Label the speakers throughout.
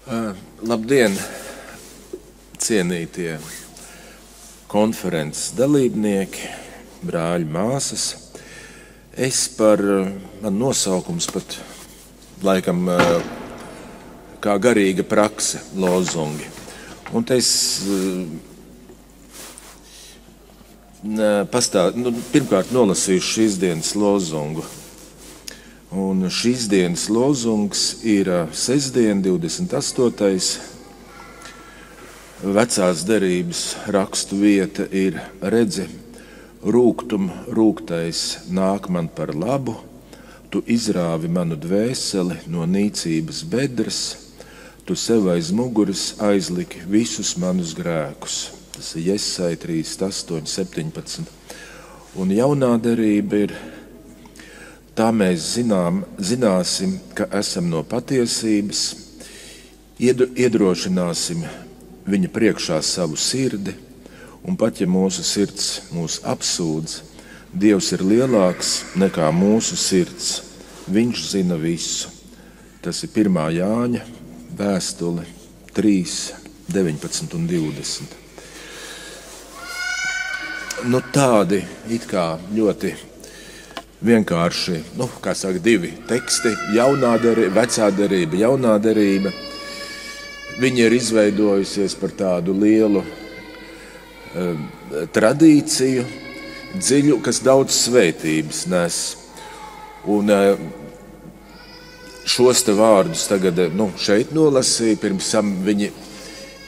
Speaker 1: Labdien, cienītie konferences dalībnieki, brāļi, māsas. Man nosaukums pat laikam kā garīga prakse, lozungi. Un te es pirmkārt nolasīšu šīs dienas lozungu. Un šīs dienas lozungs ir sestdien, 28. Vecās derības rakstu vieta ir redzi, rūgtais nāk man par labu, tu izrāvi manu dvēseli no nīcības bedres, tu sev aiz muguras aizliki visus manus grēkus. Tas ir Jesai 38, 17. Un jaunā derība ir: tā mēs zināsim, ka esam no patiesības, iedrošināsim viņa priekšā savu sirdi, un pat ja mūsu sirds mūs apsūdz, Dievs ir lielāks nekā mūsu sirds. Viņš zina visu. Tas ir 1. Jāņa vēstule 3, 19 un 20. Tādi it kā ļoti vienkārši, divi teksti, vecā derība, jaunā derība. Viņa ir izveidojusies par tādu lielu tradīciju, dziļu, kas daudz svētības nes. Un šos te vārdus tagad šeit nolasīja, pirms tam viņi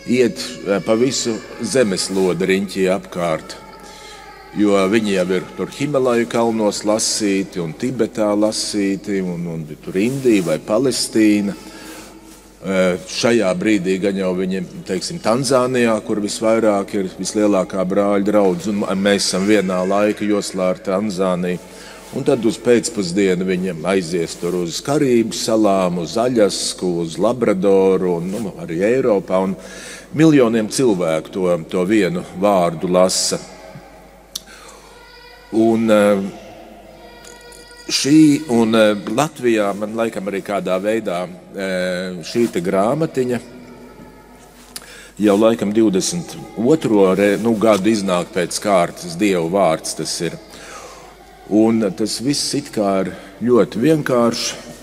Speaker 1: iet pa visu zemeslodi riņķī apkārt. Jo viņi jau ir tur Himalaju kalnos lasīti un Tibetā lasīti un tur Indija vai Palestīna. Šajā brīdī gan jau viņi, Tanzānijā, kur visvairāk ir vislielākā brāļu draudz, un mēs esam vienā laika joslā ar Tanzāniju. Un tad uz pēcpusdienu viņi aizies tur uz Karību salām, uz Aļasku, uz Labradoru un arī Eiropā. Un miljoniem cilvēku to vienu vārdu lasa. Un Latvijā man laikam arī kādā veidā šī te grāmatiņa jau laikam 22. Gadu iznāk pēc kārtas, Dieva vārds tas ir. Un tas viss it kā ir ļoti vienkārši.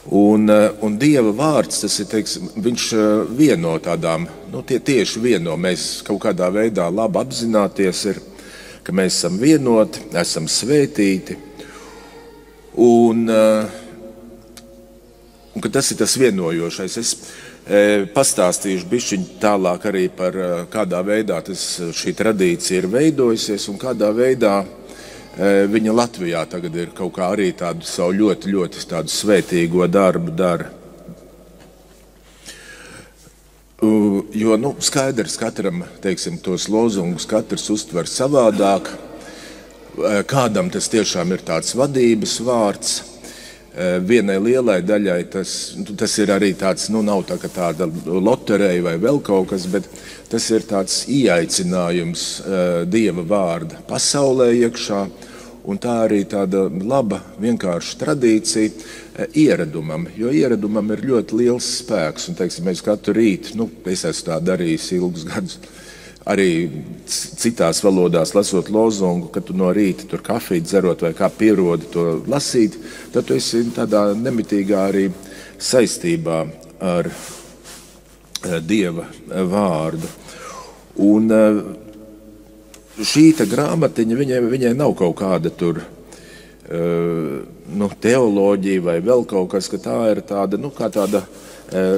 Speaker 1: Un Dieva vārds, tas ir, viņš vieno tādām, tieši vieno, mēs kaut kādā veidā labi apzināties ir, ka mēs esam vienoti, esam svētīti, un ka tas ir tas vienojošais. Es pastāstīšu bišķiņ tālāk arī par kādā veidā šī tradīcija ir veidojusies un kādā veidā viņa Latvijā tagad ir kaut kā arī tādu savu ļoti, ļoti tādu svētīgo darbu dara. Jo, skaidrs, katram, tos lozungus katrs uztver savādāk. Kādam tas tiešām ir tāds vadības vārds. Vienai lielai daļai tas ir arī tāds, nav tā, tāda lotereja vai vēl kaut kas, bet tas ir tāds ieaicinājums Dieva vārda pasaulē iekšā. Un tā arī tāda laba, vienkārša tradīcija ieradumam, jo ieradumam ir ļoti liels spēks. Un, mēs katru rītu, es esmu tā darījis ilgus gadus, arī citās valodās lasot lozungu, kad tu no rīta tur kafiju dzerot vai kā pierodi to lasīt, tad tu esi tādā nemitīgā arī saistībā ar Dieva vārdu. Un šī grāmatiņa, viņai nav kaut kāda tur teoloģija vai vēl kaut kas, ka tā ir tāda, kā tāda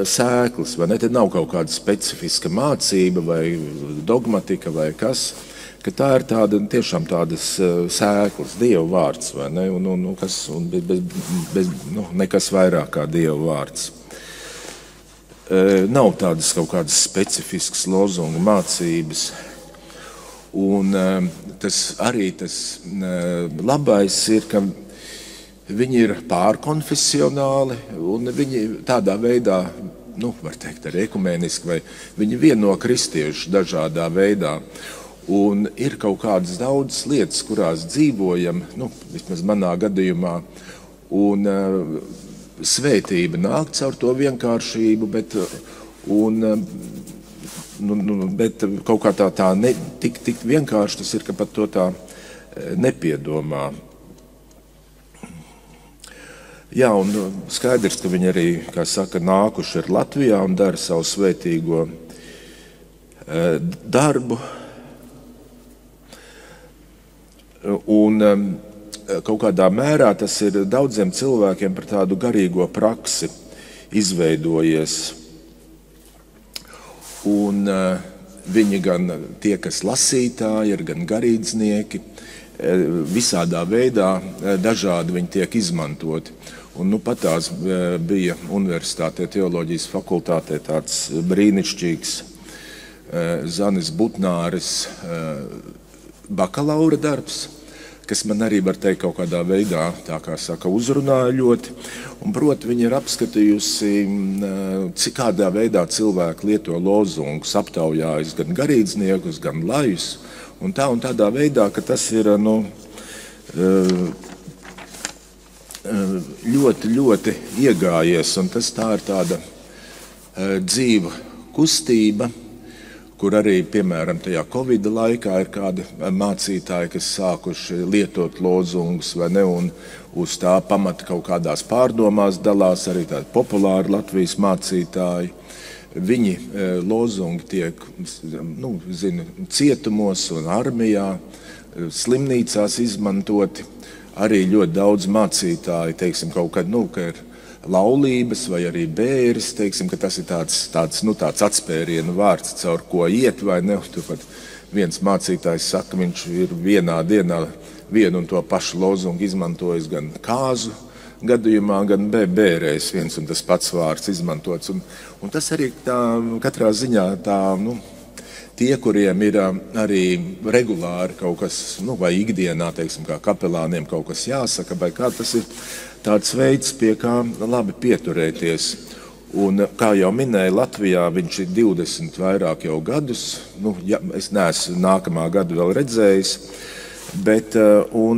Speaker 1: sēklas, vai ne? Te nav kaut kāda specifiska mācība vai dogmatika vai kas, ka tā ir tāda, tiešām tādas sēklas, Dieva vārds, vai ne? Nekas vairāk kā Dieva vārds. Nav tādas kaut kādas specifiskas lozunga mācības. Un tas labais ir, ka viņi ir pārkonfesionāli un viņi tādā veidā, var teikt arī ekumēniski, vai viņi vieno kristiešu dažādā veidā. Un ir kaut kādas daudzas lietas, kurās dzīvojam, vismaz manā gadījumā, un svētība nāk caur to vienkāršību, bet kaut kā tā tik vienkārši tas ir, ka pat to tā nepiedomā. Jā, un skaidrs, ka viņi arī, kā saka, nākuši ir Latvijā un dara savu svētīgo darbu. Un kaut kādā mērā tas ir daudziem cilvēkiem par tādu garīgo praksi izveidojies. Un viņi gan tie, kas lasītāji ir, gan garīdznieki, visādā veidā dažādi viņi tiek izmantoti. Un patās bija Universitātē teoloģijas fakultātē tāds brīnišķīgs Zanis Butnāris bakalaura darbs, kas man arī var teikt kaut kādā veidā, tā kā saka, uzrunāja ļoti. Un, proti, viņi ir apskatījusi, kādā veidā cilvēki lieto lozungus, aptaujājis gan garīdzniekus, gan lajus, un tādā veidā, ka tas ir, ļoti iegājies, un tas tā ir tāda dzīva kustība, kur arī, piemēram, tajā Covid laikā ir kādi mācītāji, kas sākuši lietot lozungus, vai ne, un uz tā pamata kaut kādās pārdomās dalās arī tādi populāri Latvijas mācītāji. Viņi lozungi tiek, cietumos un armijā, slimnīcās izmantoti. Arī ļoti daudz mācītāji, teiksim, kaut kad, ka ir laulības vai arī bēris, teiksim, ka tas ir tāds atspērienu vārds, caur ko iet, vai ne. Turpat viens mācītājs saka, viņš ir vienā dienā vienu un to pašu lozungu izmantojis gan kāzu gadījumā, gan bērēs viens un tas pats vārds izmantots. Un tas arī katrā ziņā tie, kuriem ir arī regulāri kaut kas, vai ikdienā, teiksim, kā kapelāniem kaut kas jāsaka, vai kā, tas ir tāds veids, pie kā labi pieturēties. Un, kā jau minēju, Latvijā viņš ir 20 vairāk jau gadus, es neesmu nākamā gadu vēl redzējis, bet, un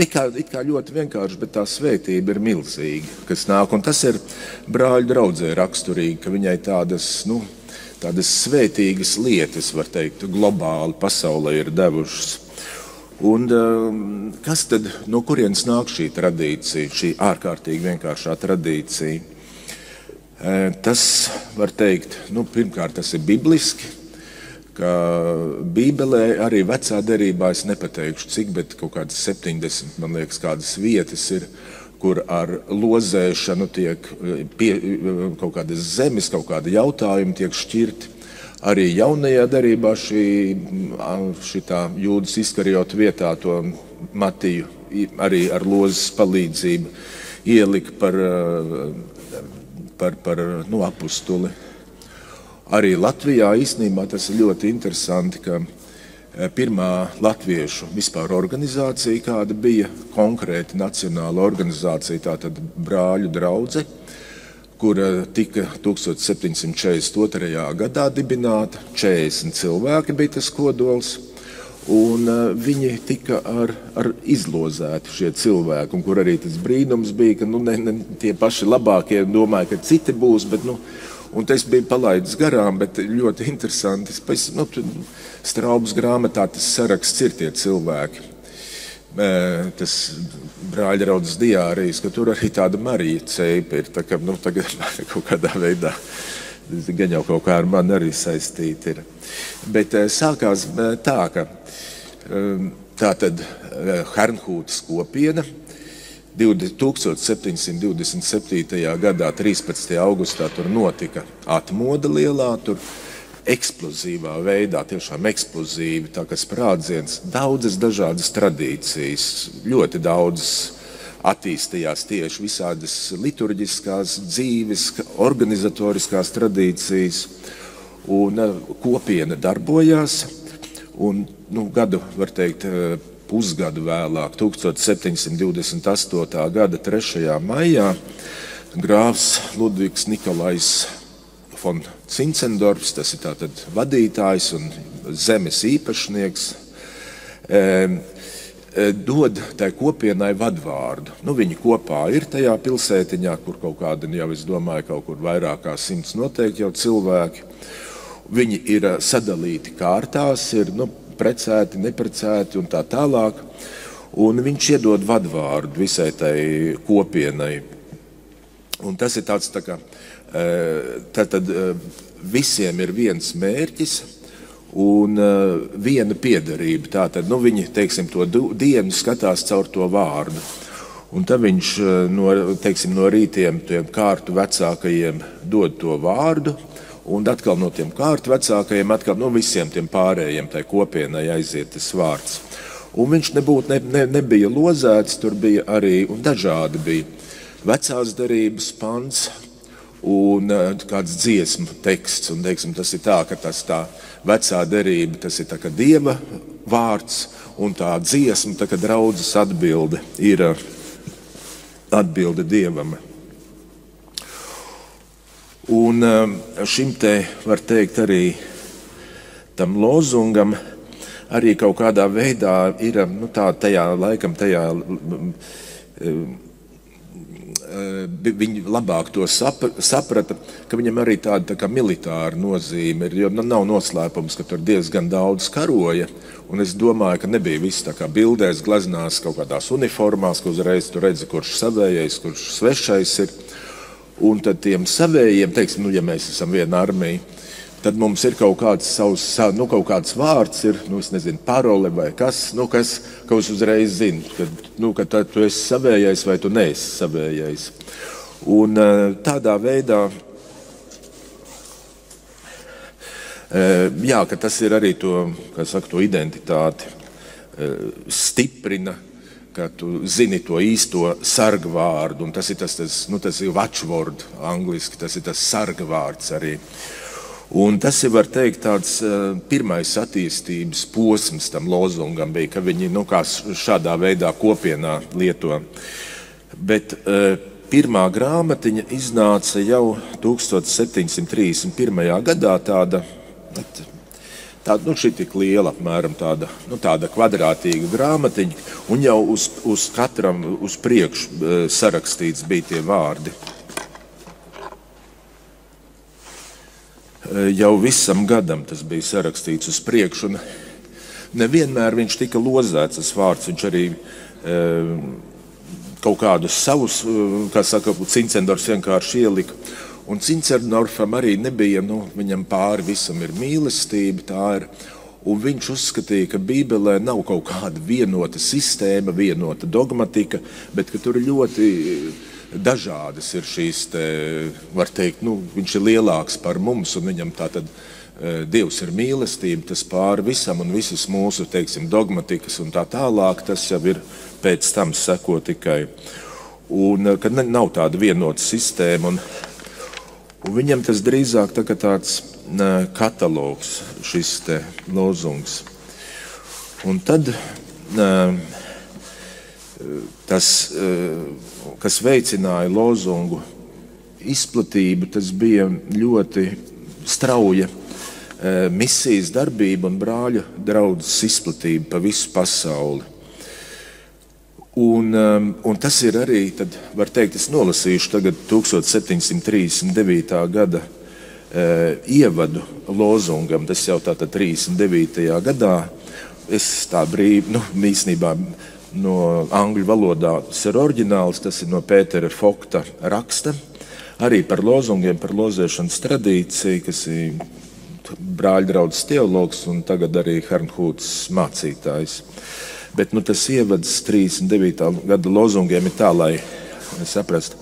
Speaker 1: it kā ļoti vienkārši, bet tā svētība ir milzīga, kas nāk, un tas ir brāļu draudzē raksturīgi, ka viņai tādas svētīgas lietas, var teikt, globāli pasaulē ir devušas. Un kas tad, no kurienes nāk šī tradīcija, šī ārkārtīgi vienkāršā tradīcija? Tas, var teikt, pirmkārt, tas ir bibliski, ka Bībelē arī vecā derībā, es nepateikšu cik, bet kaut kādas 70, man liekas, kādas vietas ir, kur ar lozēšanu tiek kaut kādas zemes, kaut kādi jautājumi tiek šķirti. Arī jaunajā derībā šitā Jūdas Iskariota vietā to Matiju arī ar lozes palīdzību ielika par apustuli. Arī Latvijā īstenībā tas ir ļoti interesanti, ka pirmā latviešu vispār organizācija, kāda bija konkrēti nacionāla organizācija, tātad brāļu draudze, kura tika 1742. gadā dibināta, 40 cilvēki bija tas kodols, un viņi tika ar izlozēti šie cilvēki, un kur arī tas brīnums bija, ka ne tie paši labākie domāja, ka citi būs, bet un tas bija palaidis garām, bet ļoti interesanti. Straubas grāmatā tas saraksts ir tie cilvēki. Tas brāļa draudzes diārijas, ka tur arī tāda Marija Ceipa ir. Tā kā, tagad kaut kādā veidā, gan jau kaut kā ar mani arī saistīti ir. Bet sākās tā, ka tātad Hernhūtas kopiena 1727. gadā, 13. augustā, tur notika atmoda lielā, tur eksplozīvā veidā, tiešām eksplozīvi, tā kā sprādziens, daudzas dažādas tradīcijas, ļoti daudzas attīstījās tieši visādas liturģiskās dzīves, organizatoriskās tradīcijas, un kopiena darbojās, un gadu, var teikt, pusgadu vēlāk, 1728. gada 3. maijā, grāfs Ludvigs Nikolais von Cincendorfs, tas ir tātad vadītājs un zemes īpašnieks, dod tai kopienai vadvārdu. Viņi kopā ir tajā pilsētiņā, kur kaut kādi, jau es domāju, kaut kur vairāk kā 100 noteikti jau cilvēki. Viņi ir sadalīti kārtās, ir precēti, neprecēti un tā tālāk. Un viņš iedod vadvārdu visai tai kopienai. Un tas ir tāds tā kā, tad visiem ir viens mērķis un viena piederība. Tātad, viņi, teiksim, to dienu skatās caur to vārdu. Un tad viņš no rītiem tiem kārtu vecākajiem dod to vārdu, un atkal no tiem kārtu vecākajiem, atkal no visiem tiem pārējiem tai kopienai aiziet tas vārds. Un viņš nebija lozēts, tur bija arī, un dažādi bija vecās derības pants, un kāds dziesmu teksts, un teiksim, tas ir tā, ka tas tā vecā derība, tas ir tā kā Dieva vārds, un tā dziesma, tā kā draudzes atbilde ir atbilde Dievam. Un šim te, var teikt, arī tam lozungam arī kaut kādā veidā ir, tajā laikam, viņi labāk to saprata, ka viņam arī tāda tā kā militāra nozīme ir, jo nav noslēpums, ka tur diezgan daudz karoja, un es domāju, ka nebija viss tā kā bildēs, gleznās kaut kādās uniformās, ka uzreiz tu redzi, kurš savējais, kurš svešais ir, un tad tiem savējiem, teiksim, ja mēs esam viena armija, tad mums ir kaut kāds savs, kaut kāds vārds ir, es nezinu, parole vai kas, ka es uzreiz zinu, ka tu esi savējais vai tu neesi savējais. Un tādā veidā, ka tas ir arī to, to identitāti stiprina, ka tu zini to īsto sargvārdu, un tas ir tas ir watchword angliski, tas ir tas sargvārds arī. Un tas ir, var teikt, tāds pirmais attīstības posms tam lozungam bija, ka viņi kā šādā veidā kopienā lieto. Bet pirmā grāmatiņa iznāca jau 1731. gadā tāda šī tik liela, apmēram tāda kvadrātīga grāmatiņa, un jau uz katram uz priekšu sarakstīts bija tie vārdi. Jau visam gadam tas bija sarakstīts uz priekšu, un nevienmēr viņš tika lozēts, tas vārds, viņš arī kaut kādus savus, Cincendorfs vienkārši ielika, un Cincendorfam arī nebija, viņam pāri visam ir mīlestība, tā ir, un viņš uzskatīja, ka Bībelē nav kaut kāda vienota sistēma, vienota dogmatika, bet ka tur ļoti dažādas ir šīs, var teikt, viņš ir lielāks par mums, un viņam tātad Dievs ir mīlestība, tas pāri visam, un visas mūsu, teiksim, dogmatikas un tā tālāk, tas jau ir pēc tam seko tikai. Un kad nav tāda vienota sistēma, un viņam tas drīzāk tāds katalogs, šis te lozungs. Un tad tas, kas veicināja lozungu izplatību, tas bija ļoti strauja misijas darbība un brāļu draudzes izplatība pa visu pasauli. Un tas ir arī, tad var teikt, es nolasīšu tagad 1739. gada ievadu lozungam, tas jau tātad 39. gadā, es tā brīvi, īstenībā, no angļu valodā tas ir oriģināls, tas ir no Pētera Fokta raksta, arī par lozungiem, par lozēšanas tradīciju, kas ir brāļu draudzes teologs un tagad arī Herrnhūtes mācītājs. Bet tas ievads 39. gada lozungiem ir tā, lai saprastu.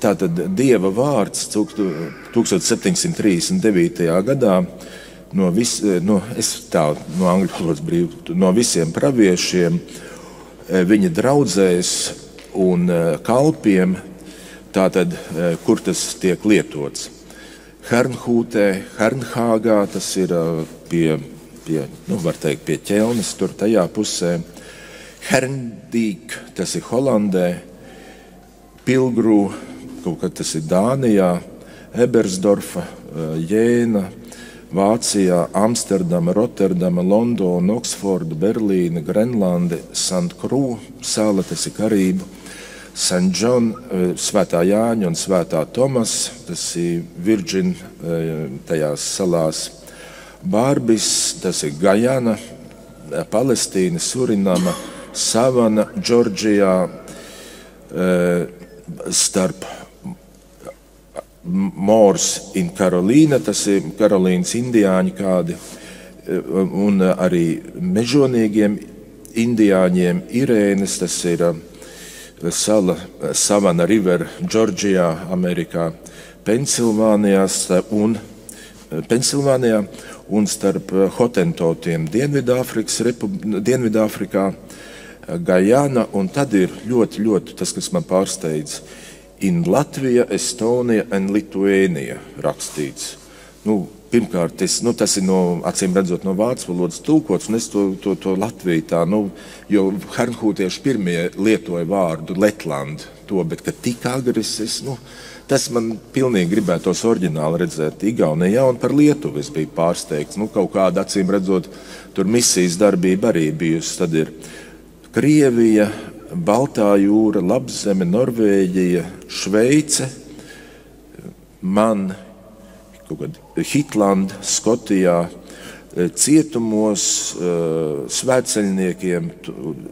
Speaker 1: Tātad Dieva vārds 1739. gadā no angļu valodas brīvu, no visiem praviešiem, viņa draudzēs un kalpiem, tātad, kur tas tiek lietots. Herrnhūtē, Hernhāgā, tas ir var teikt, pie ķelnes, tur tajā pusē. Herndīk, tas ir Holandē. Pilgrū, kaut kad tas ir Dānijā. Ebersdorfa, Jēna, Vācijā, Amsterdama, Rotterdama, Londona, Oksforda, Berlīna, Grenlande, St. Croix sala, tas ir Karību, St. John, Svētā Jāņa un Svētā Tomas, tas ir Virģin tajās salās, Bārbis, tas ir Gajana, Palestīna, Surinama, Savana, Džordžijā, starp Mors un Karolīna, tas ir Karolīnas indiāņi kādi, un arī mežonīgiem indiāņiem Irēnas, tas ir sala Savana River, Džordžijā, Amerikā, Pensilvānijā un starp Hotentotiem Dienvidāfrikā, Gajana, un tad ir ļoti tas, kas man pārsteidz, in Latvija, Estonija un Lituēnija rakstīts. Pirmkārt, tas ir acīm redzot no vācu valodas tulkots, un es to Latviju tā, jo hernhūtieši pirmie lietoja vārdu Letland, bet ka tik agres, tas man pilnīgi gribētos oriģināli redzēt Igaunijā, un par Lietuvu es biju pārsteigts. Kaut kāda, acīm redzot, tur misijas darbība arī bijusi. Tad ir Krievija, Baltā jūra, Labzeme, Norvēģija, Šveice, Hitlanda, Skotijā, cietumos, svētceļniekiem,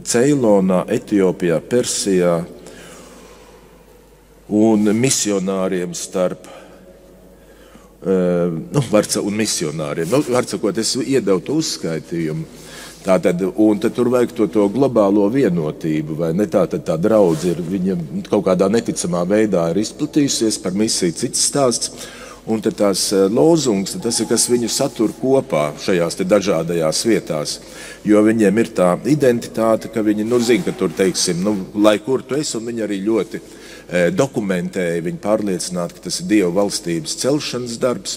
Speaker 1: Ceilonā, Etiopijā, Persijā un misionāriem starp, un misionāriem. Var sakot, es iedevu to uzskaitījumu. Tātad, un tad tur vajag to globālo vienotību, vai ne? Tātad tā draudze ir, viņa kaut kādā neticamā veidā ir izplatījusies, par misiju cits stāsts, un tad tās lozungs, tas ir, kas viņu satur kopā šajās te dažādajās vietās, jo viņiem ir tā identitāte, ka viņi, zina, ka tur, teiksim, lai kur tu esi, un viņi arī ļoti dokumentēja, viņi pārliecināti, ka tas ir Dieva valstības celšanas darbs,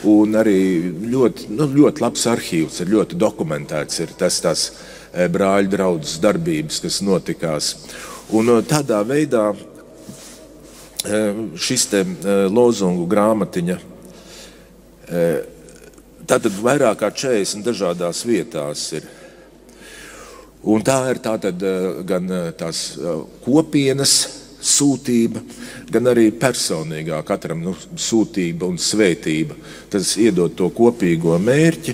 Speaker 1: un arī ļoti labs arhīvs, ir ļoti dokumentēts, ir tās brāļu draudzes darbības, kas notikās. Un tādā veidā šis te lozungu grāmatiņa, tātad vairāk kā 40 dažādās vietās ir. Un tā ir tātad gan tās kopienas sūtība, gan arī personīgā katram sūtība un svētība. Tas iedod to kopīgo mērķi.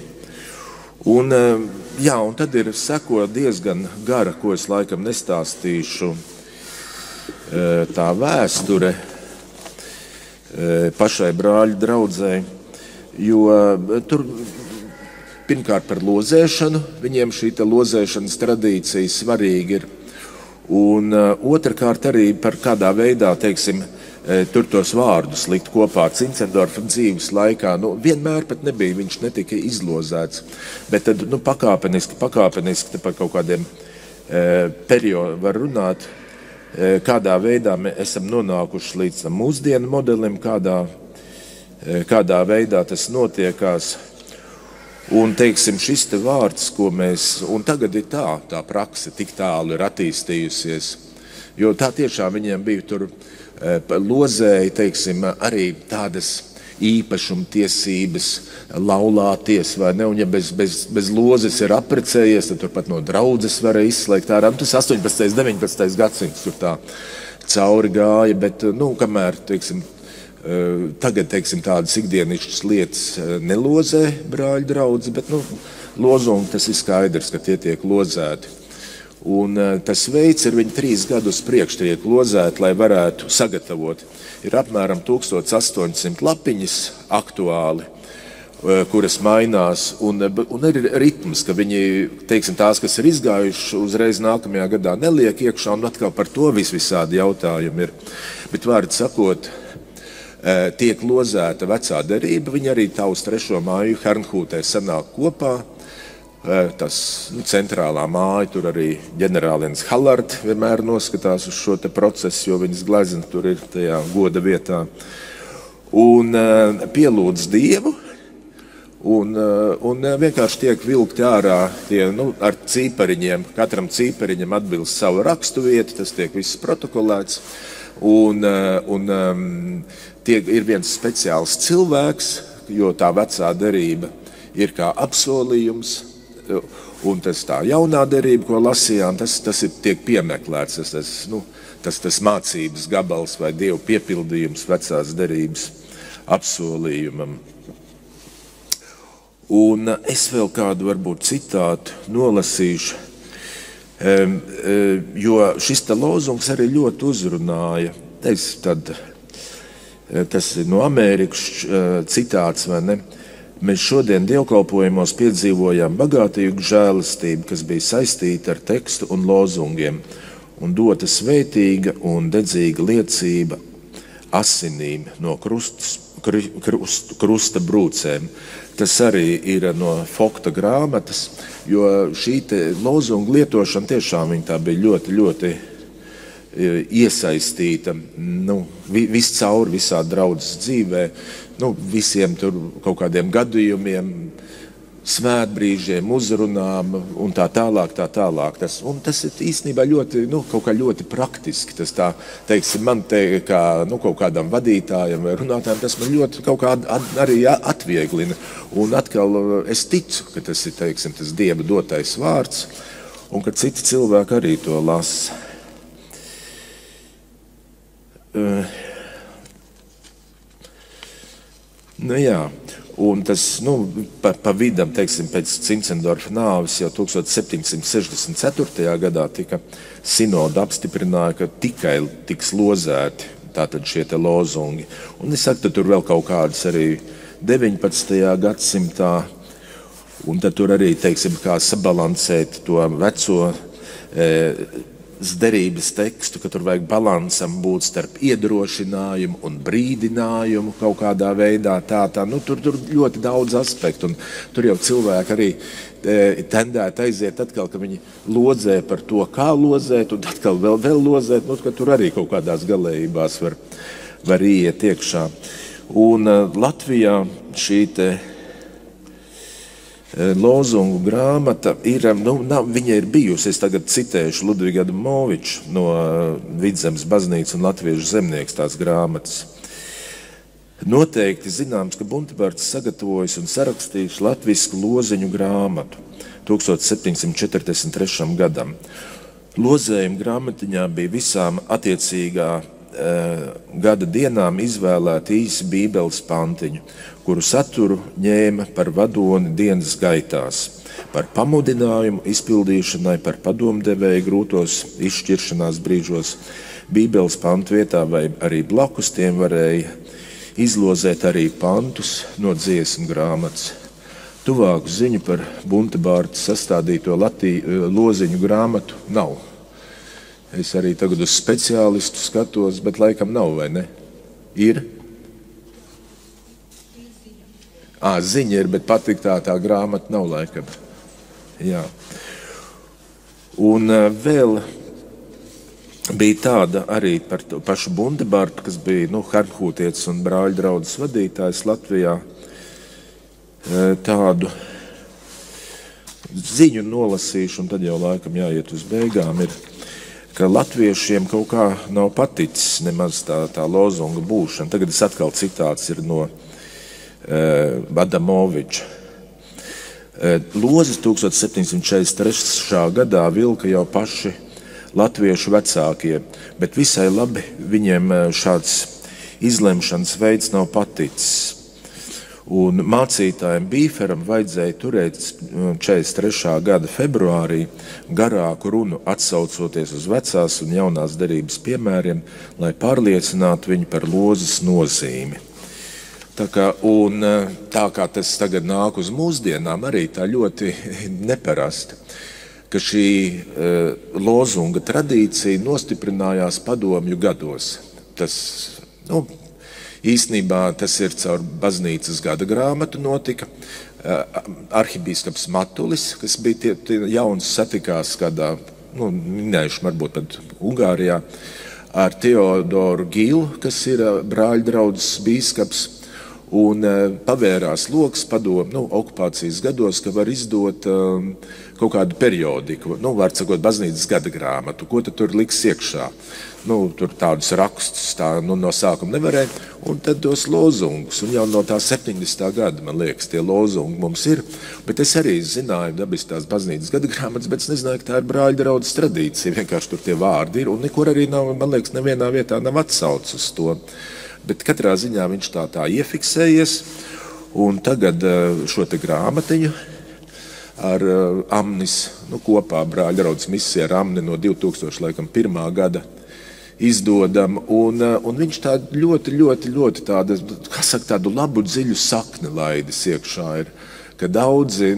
Speaker 1: Un tad ir seko diezgan gara, ko es laikam nestāstīšu, tā vēsture pašai brāļu draudzei, jo tur pirmkārt par lozēšanu, viņiem šī lozēšanas tradīcija svarīga ir. Un otrkārt arī par kādā veidā, teiksim, tur tos vārdus likt kopā Cincendorfa dzīves laikā. Vienmēr pat nebija, viņš netika izlozēts, bet tad pakāpeniski par kaut kādiem periodiem var runāt, kādā veidā mēs esam nonākuši līdz tam mūsdienu modelim, kādā veidā tas notiekās. Un, teiksim, šis te vārds, ko mēs, un tagad ir tā prakse tik tālu ir attīstījusies, jo tā tiešām viņiem bija tur lozēji, teiksim, arī tādas īpašuma tiesības laulāties, vai ne, un ja bez lozes ir apprecējies, tad turpat no draudzes varēja izslēgt ārā. Tas 18. 19. gadsimts tur tā cauri gāja, bet, kamēr, teiksim, tagad, teiksim, tādas ikdienišķas lietas nelozē brāļu draudzi, bet, lozungi tas ir skaidrs, ka tie tiek lozēti. Un tas veids ir viņi 3 gadus priekš tiek lozēti, lai varētu sagatavot. Ir apmēram 1800 lapiņas aktuāli, kuras mainās, un ir ritms, ka viņi, teiksim, tās, kas ir izgājuši, uzreiz nākamajā gadā neliek iekšā, un atkal par to visādi jautājumi ir. Bet vārdu sakot, tiek lozēta vecā derība, viņi arī tā uz 3. māju Hernhūtē sanāk kopā, tas centrālā māja, tur arī ģenerālienis Hallard vienmēr noskatās uz šo te procesu, jo viņas glezna tur ir tajā goda vietā, un pielūdz Dievu, un vienkārši tiek vilkti ārā tie, ar cīpariņiem, katram cīpariņam atbilst savu rakstu vietu, tas tiek viss protokolēts, un ir viens speciāls cilvēks, jo tā vecā derība ir kā apsolījums, un tas tā jaunā derība, ko lasījām, tas ir tiek piemeklēts, tas mācības gabals vai Dievu piepildījums vecās derības apsolījumam. Un es vēl kādu varbūt citātu nolasīšu, jo šis te lozungs arī ļoti uzrunāja. Tas ir no Amerikas citāts, vai ne? Mēs šodien dievkalpojumos piedzīvojām bagātīgu žēlastību, kas bija saistīta ar tekstu un lozungiem, un dota svētīga un dedzīga liecība asinīm no krusta brūcēm. Tas arī ir no Fokta grāmatas, jo šī te lozunga lietošana tiešām viņa tā bija ļoti, ļoti iesaistīta, viscauri visā draudzes dzīvē, visiem tur kaut kādiem gadījumiem, svētbrīžiem, uzrunām un tā tālāk. Tas ir īstenībā ļoti, kaut kā ļoti praktiski. Tas tā, teiksim, man kā kaut kādam vadītājam vai runātājam, tas man ļoti kaut kā arī atvieglina. Un atkal es ticu, ka tas ir, teiksim, tas Dieva dotais vārds un ka citi cilvēki arī to lasa. Un tas, pa vidam, teiksim, pēc Cincendorfa nāves jau 1764. gadā tika sinoda apstiprināja, ka tikai tiks lozēti tātad šie te lozungi. Un es saku, tur vēl kaut kādas arī 19. gadsimtā, un tad tur arī, teiksim, kā sabalansēt to veco derības tekstu, ka tur vajag balansam būt starp iedrošinājumu un brīdinājumu kaut kādā veidā. Tur ļoti daudz aspektu, un tur jau cilvēki arī tendētu aiziet atkal, ka viņi lodzē par to, kā lozēt, un atkal vēl lozēt, ka tur arī kaut kādās galējībās var iet iekšā. Un Latvijā šī te lozungu grāmata ir, viņa ir bijusi, es tagad citēšu Ludvigu Adamoviču no Vidzemes baznīcas un Latviešu zemnieks tās grāmatas. Noteikti zināms, ka Buntebārds sagatavojis un sarakstījis latvisku loziņu grāmatu 1743. gadam. Lozējuma grāmatiņā bija visām attiecīgā gada dienām izvēlēti īsi bībeles pantiņu, kuru saturu ņēma par vadoni dienas gaitās, par pamudinājumu izpildīšanai, par padomdevēju grūtos izšķiršanās brīžos. Bībeles pantu vietā vai arī blakus tiem varēja izlozēt arī pantus no dziesmu grāmatas. Tuvāku ziņu par Buntebārda sastādīto loziņu grāmatu nav. Es arī tagad uz speciālistu skatos, bet laikam nav, vai ne? Ir? Ziņa ir, bet patiktā tā grāmata nav laikam. Jā. Un vēl bija tāda arī par to pašu Buntebārdu, kas bija harnhūtietis un brāļu draudzes vadītājs Latvijā. Tādu ziņu nolasīšu, un tad jau laikam jāiet uz beigām, ir, ka latviešiem kaut kā nav paticis nemaz tā lozunga būšana. Tagad es atkal citāts ir no Adamoviča. Lozes 1743. gadā vilka jau paši latviešu vecākie, bet visai labi viņiem šāds izlemšanas veids nav paticis. Un mācītājiem Bīferam vajadzēja turēt 43. gada februārī garāku runu atsaucoties uz vecās un jaunās derības piemēriem, lai pārliecinātu viņu par lozes nozīmi. Tā kā tas tagad nāk uz mūsdienām, arī tā ļoti neparasta, ka šī lozunga tradīcija nostiprinājās padomju gados. Īstenībā tas ir caur baznīcas gada grāmatu notika. Arhibīskaps Matulis, kas bija jauns, satikās kādā, minējuši varbūt pat Ungārijā, ar Teodoru Gilu, kas ir brāļu draudzes bīskaps, Un pavērās loks padomu okupācijas gados, ka var izdot kaut kādu periodiku, var sakot, baznīcas gada grāmatu, ko tad tur liks iekšā. Tur tādus rakstus no sākuma nevarēja, un tad tos lozungus, un jau no tā 70. gada, man liekas, tie lozungi mums ir, bet es arī zināju dabiskās baznīcas gada grāmatas, bet es nezināju, ka tā ir brāļu draudzes tradīcija, vienkārši tur tie vārdi ir, un nekur arī nav, man liekas, nevienā vietā nav atsauc uz to. Bet katrā ziņā viņš tā iefiksējies, un tagad šo te grāmatiņu ar Amnis, kopā brāļu draudzes misija ar Amni no 2001. gada izdodam, un viņš ļoti tādu labu dziļu sakni laidis iekšā ir, ka daudzi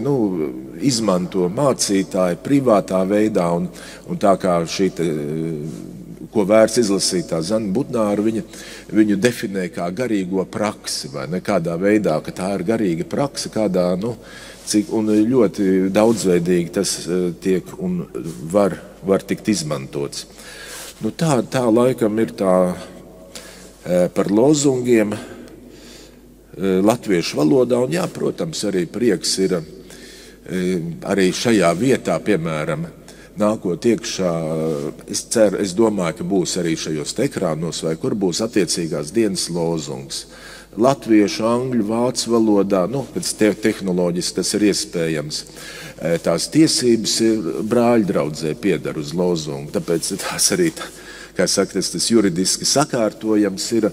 Speaker 1: izmanto mācītāji privātā veidā, un tā kā šī te, ko vērts izlasīt tā Zana Budnāra, viņu definē kā garīgo praksi, vai ne, kādā veidā, ka tā ir garīga praksa, kādā, un ļoti daudzveidīgi tas tiek un var tikt izmantots. Tā laikam ir tā par lozungiem latviešu valodā, un jā, protams, arī prieks ir arī šajā vietā, piemēram, nākot iekšā, es domāju, ka būs arī šajos ekrānos, vai kur būs attiecīgās dienas lozungs. Latviešu, angļu, vācu valodā, pēc tehnoloģiski tas ir iespējams. Tās tiesības ir brāļu draudzē piedar uz lozungu, tāpēc tās arī, kā saka, tas juridiski sakārtojams ir.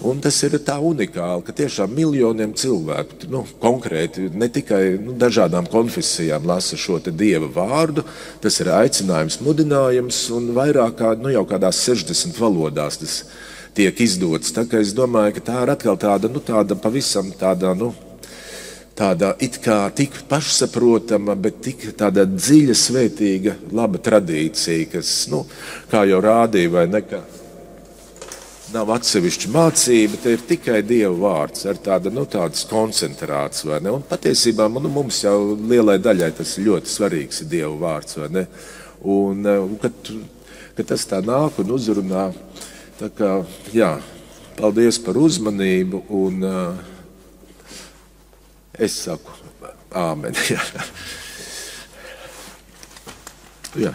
Speaker 1: Un tas ir tā unikāli, ka tiešām miljoniem cilvēku, konkrēti, ne tikai dažādām konfesijām lasa šo te Dieva vārdu, tas ir aicinājums, mudinājums, un vairāk kā, jau kādās 60 valodās tas tiek izdots. Tā kā es domāju, ka tā ir atkal tāda pavisam tāda it kā tik pašsaprotama, bet tik tāda dziļa, svētīga, laba tradīcija, kas, kā jau rādīja, vai ne, ka nav atsevišķa mācība, te ir tikai Dieva vārds ar tāds koncentrāts, vai ne? Un patiesībā mums jau lielai daļai tas ļoti svarīgs ir Dieva vārds, vai ne? Un kad tas tā nāk un uzrunā, tā kā, jā, paldies par uzmanību, un es saku āmen. Jā.